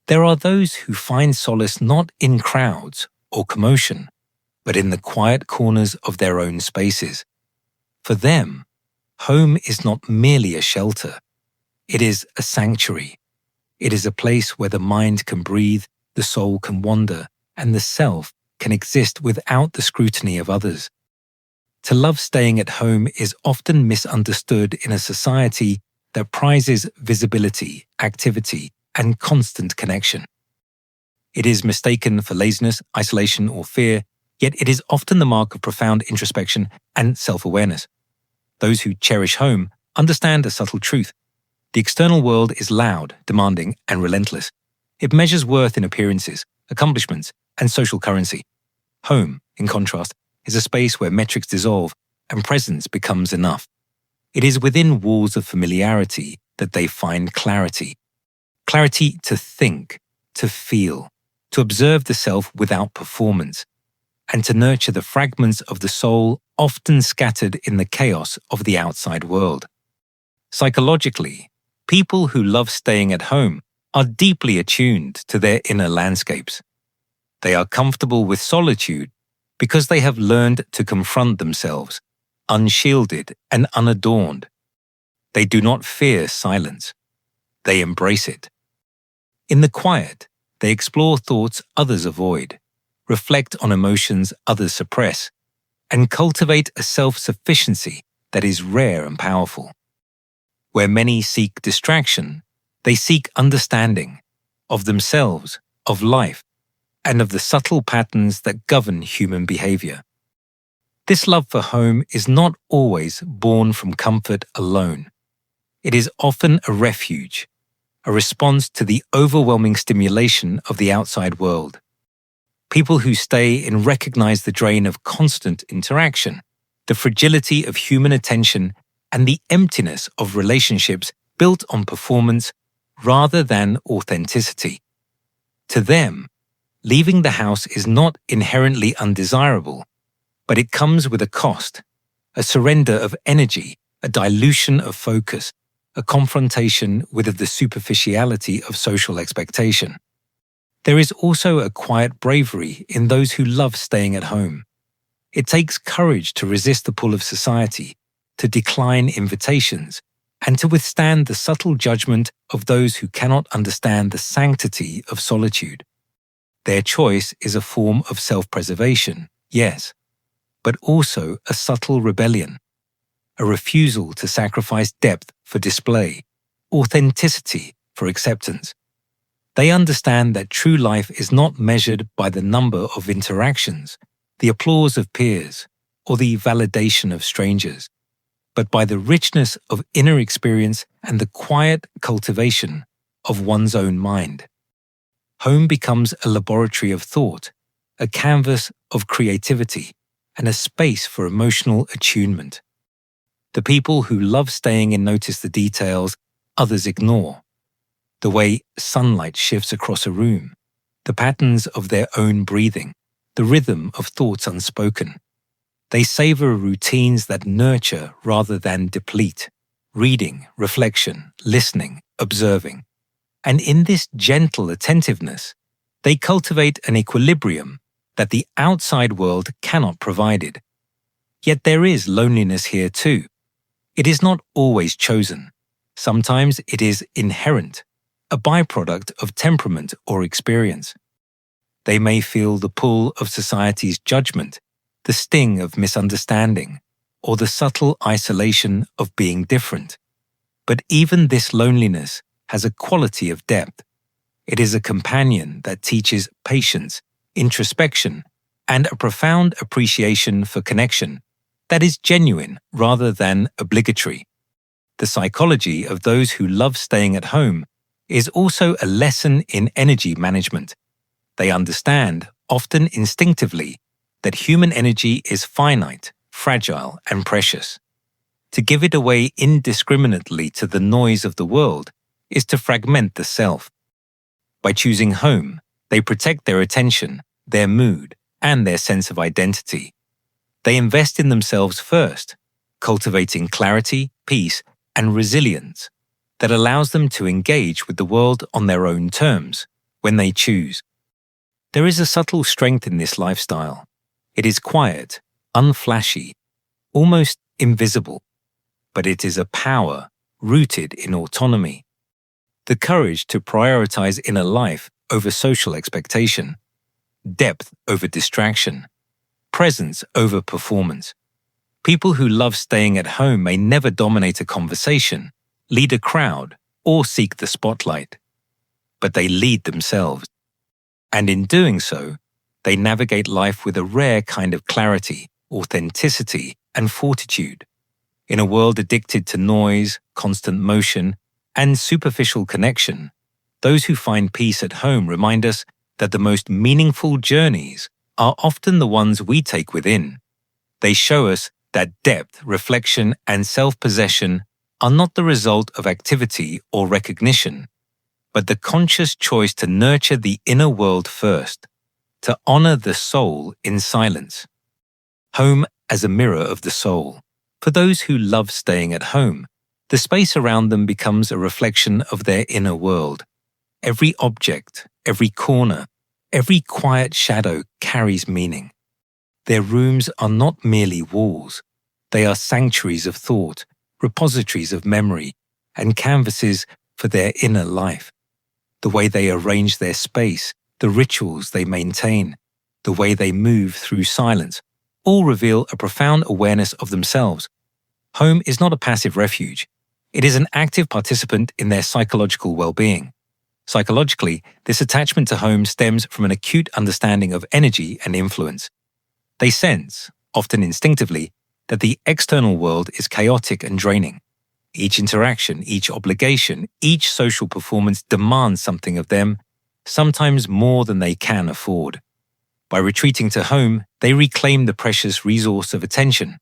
There are those who find solace not in crowds or commotion, but in the quiet corners of their own spaces. For them, home is not merely a shelter. It is a sanctuary. It is a place where the mind can breathe, the soul can wander, and the self can exist without the scrutiny of others. To love staying at home is often misunderstood in a society that prizes visibility, activity, and constant connection. It is mistaken for laziness, isolation, or fear, yet it is often the mark of profound introspection and self-awareness. Those who cherish home understand a subtle truth. The external world is loud, demanding, and relentless. It measures worth in appearances, accomplishments, and social currency. Home, in contrast, is a space where metrics dissolve and presence becomes enough. It is within walls of familiarity that they find clarity. Clarity to think, to feel, to observe the self without performance, and to nurture the fragments of the soul often scattered in the chaos of the outside world. Psychologically, people who love staying at home are deeply attuned to their inner landscapes. They are comfortable with solitude because they have learned to confront themselves, unshielded and unadorned. They do not fear silence. They embrace it. In the quiet, they explore thoughts others avoid, reflect on emotions others suppress, and cultivate a self-sufficiency that is rare and powerful. Where many seek distraction, they seek understanding of themselves, of life, and of the subtle patterns that govern human behavior. This love for home is not always born from comfort alone. It is often a refuge, a response to the overwhelming stimulation of the outside world. People who stay in recognize the drain of constant interaction, the fragility of human attention, and the emptiness of relationships built on performance rather than authenticity. To them, leaving the house is not inherently undesirable, but it comes with a cost, a surrender of energy, a dilution of focus, a confrontation with the superficiality of social expectation. There is also a quiet bravery in those who love staying at home. It takes courage to resist the pull of society, to decline invitations, and to withstand the subtle judgment of those who cannot understand the sanctity of solitude. Their choice is a form of self-preservation, yes, but also a subtle rebellion, a refusal to sacrifice depth for display, authenticity for acceptance. They understand that true life is not measured by the number of interactions, the applause of peers, or the validation of strangers, but by the richness of inner experience and the quiet cultivation of one's own mind. Home becomes a laboratory of thought, a canvas of creativity, and a space for emotional attunement. The people who love staying in notice the details others ignore, the way sunlight shifts across a room, the patterns of their own breathing, the rhythm of thoughts unspoken. They savor routines that nurture rather than deplete, reading, reflection, listening, observing. And in this gentle attentiveness, they cultivate an equilibrium that the outside world cannot provide it. Yet there is loneliness here too. It is not always chosen. Sometimes it is inherent, a byproduct of temperament or experience. They may feel the pull of society's judgment, the sting of misunderstanding, or the subtle isolation of being different. But even this loneliness has a quality of depth. It is a companion that teaches patience, introspection, and a profound appreciation for connection that is genuine rather than obligatory. The psychology of those who love staying at home is also a lesson in energy management. They understand, often instinctively, that human energy is finite, fragile, and precious. To give it away indiscriminately to the noise of the world is to fragment the self. By choosing home, they protect their attention, their mood, and their sense of identity. They invest in themselves first, cultivating clarity, peace, and resilience that allows them to engage with the world on their own terms, when they choose. There is a subtle strength in this lifestyle. It is quiet, unflashy, almost invisible, but it is a power rooted in autonomy. The courage to prioritize inner life over social expectation, depth over distraction, presence over performance. People who love staying at home may never dominate a conversation, lead a crowd, or seek the spotlight. But they lead themselves. And in doing so, they navigate life with a rare kind of clarity, authenticity, and fortitude. In a world addicted to noise, constant motion, and superficial connection, those who find peace at home remind us that the most meaningful journeys are often the ones we take within. They show us that depth, reflection, and self-possession are not the result of activity or recognition, but the conscious choice to nurture the inner world first, to honor the soul in silence. Home as a mirror of the soul. For those who love staying at home, the space around them becomes a reflection of their inner world. Every object, every corner, every quiet shadow carries meaning. Their rooms are not merely walls. They are sanctuaries of thought, repositories of memory, and canvases for their inner life. The way they arrange their space, the rituals they maintain, the way they move through silence, all reveal a profound awareness of themselves. Home is not a passive refuge. It is an active participant in their psychological well-being. Psychologically, this attachment to home stems from an acute understanding of energy and influence. They sense, often instinctively, that the external world is chaotic and draining. Each interaction, each obligation, each social performance demands something of them, sometimes more than they can afford. By retreating to home, they reclaim the precious resource of attention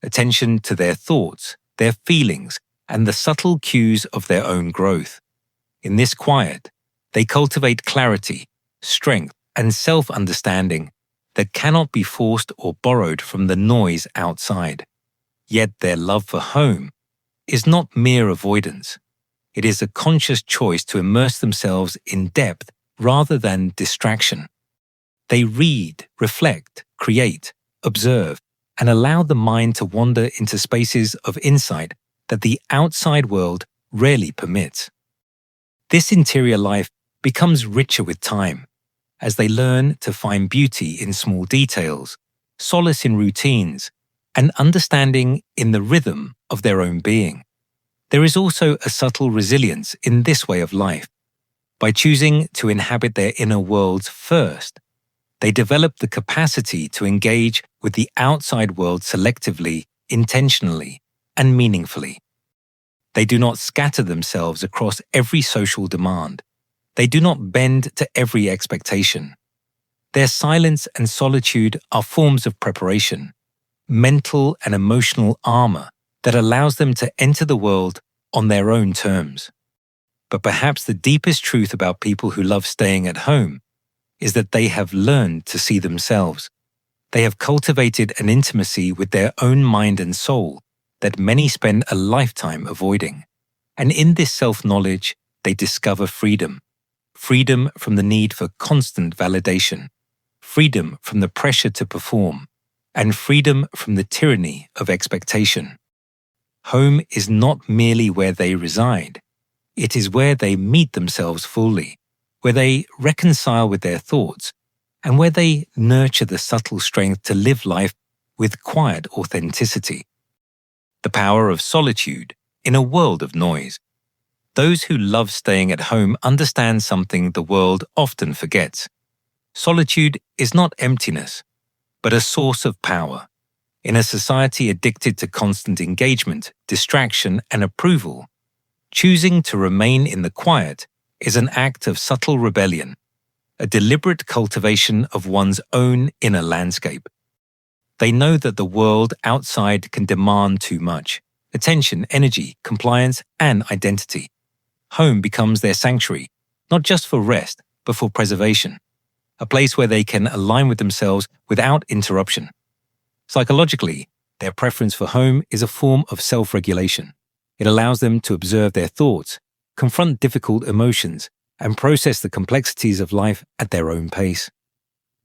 to their thoughts, their feelings, and the subtle cues of their own growth. In this quiet, they cultivate clarity, strength, and self-understanding that cannot be forced or borrowed from the noise outside. Yet their love for home is not mere avoidance. It is a conscious choice to immerse themselves in depth rather than distraction. They read, reflect, create, observe, and allow the mind to wander into spaces of insight that the outside world rarely permits. This interior life becomes richer with time, as they learn to find beauty in small details, solace in routines, and understanding in the rhythm of their own being. There is also a subtle resilience in this way of life. By choosing to inhabit their inner worlds first, they develop the capacity to engage with the outside world selectively, intentionally, and meaningfully. They do not scatter themselves across every social demand. They do not bend to every expectation. Their silence and solitude are forms of preparation, mental and emotional armor that allows them to enter the world on their own terms. But perhaps the deepest truth about people who love staying at home is that they have learned to see themselves. They have cultivated an intimacy with their own mind and soul that many spend a lifetime avoiding. And in this self-knowledge, they discover freedom. Freedom from the need for constant validation. Freedom from the pressure to perform. And freedom from the tyranny of expectation. Home is not merely where they reside. It is where they meet themselves fully, where they reconcile with their thoughts, and where they nurture the subtle strength to live life with quiet authenticity. The power of solitude in a world of noise. Those who love staying at home understand something the world often forgets. Solitude is not emptiness, but a source of power. In a society addicted to constant engagement, distraction, and approval, choosing to remain in the quiet is an act of subtle rebellion, a deliberate cultivation of one's own inner landscape. They know that the world outside can demand too much: attention, energy, compliance, and identity. Home becomes their sanctuary, not just for rest, but for preservation, a place where they can align with themselves without interruption. Psychologically, their preference for home is a form of self-regulation. It allows them to observe their thoughts, confront difficult emotions, and process the complexities of life at their own pace.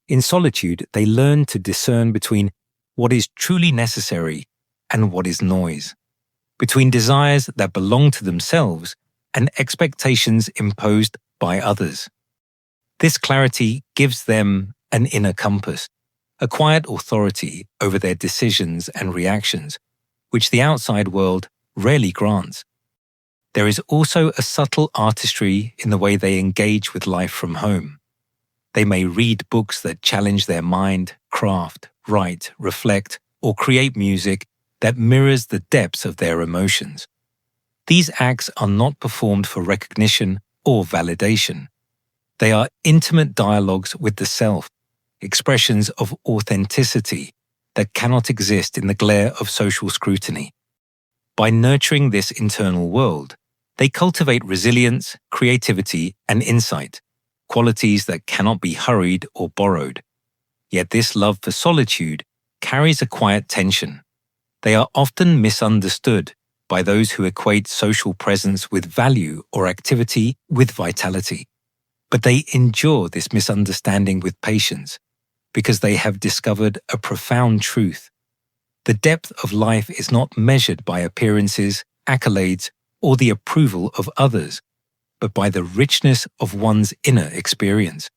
In solitude, they learn to discern between what is truly necessary and what is noise, between desires that belong to themselves and expectations imposed by others. This clarity gives them an inner compass, a quiet authority over their decisions and reactions, which the outside world rarely grants. There is also a subtle artistry in the way they engage with life from home. They may read books that challenge their mind, craft, write, reflect, or create music that mirrors the depths of their emotions. These acts are not performed for recognition or validation. They are intimate dialogues with the self, expressions of authenticity that cannot exist in the glare of social scrutiny. By nurturing this internal world, they cultivate resilience, creativity, and insight, qualities that cannot be hurried or borrowed. Yet this love for solitude carries a quiet tension. They are often misunderstood by those who equate social presence with value or activity with vitality. But they endure this misunderstanding with patience because they have discovered a profound truth. The depth of life is not measured by appearances, accolades, or the approval of others, but by the richness of one's inner experience.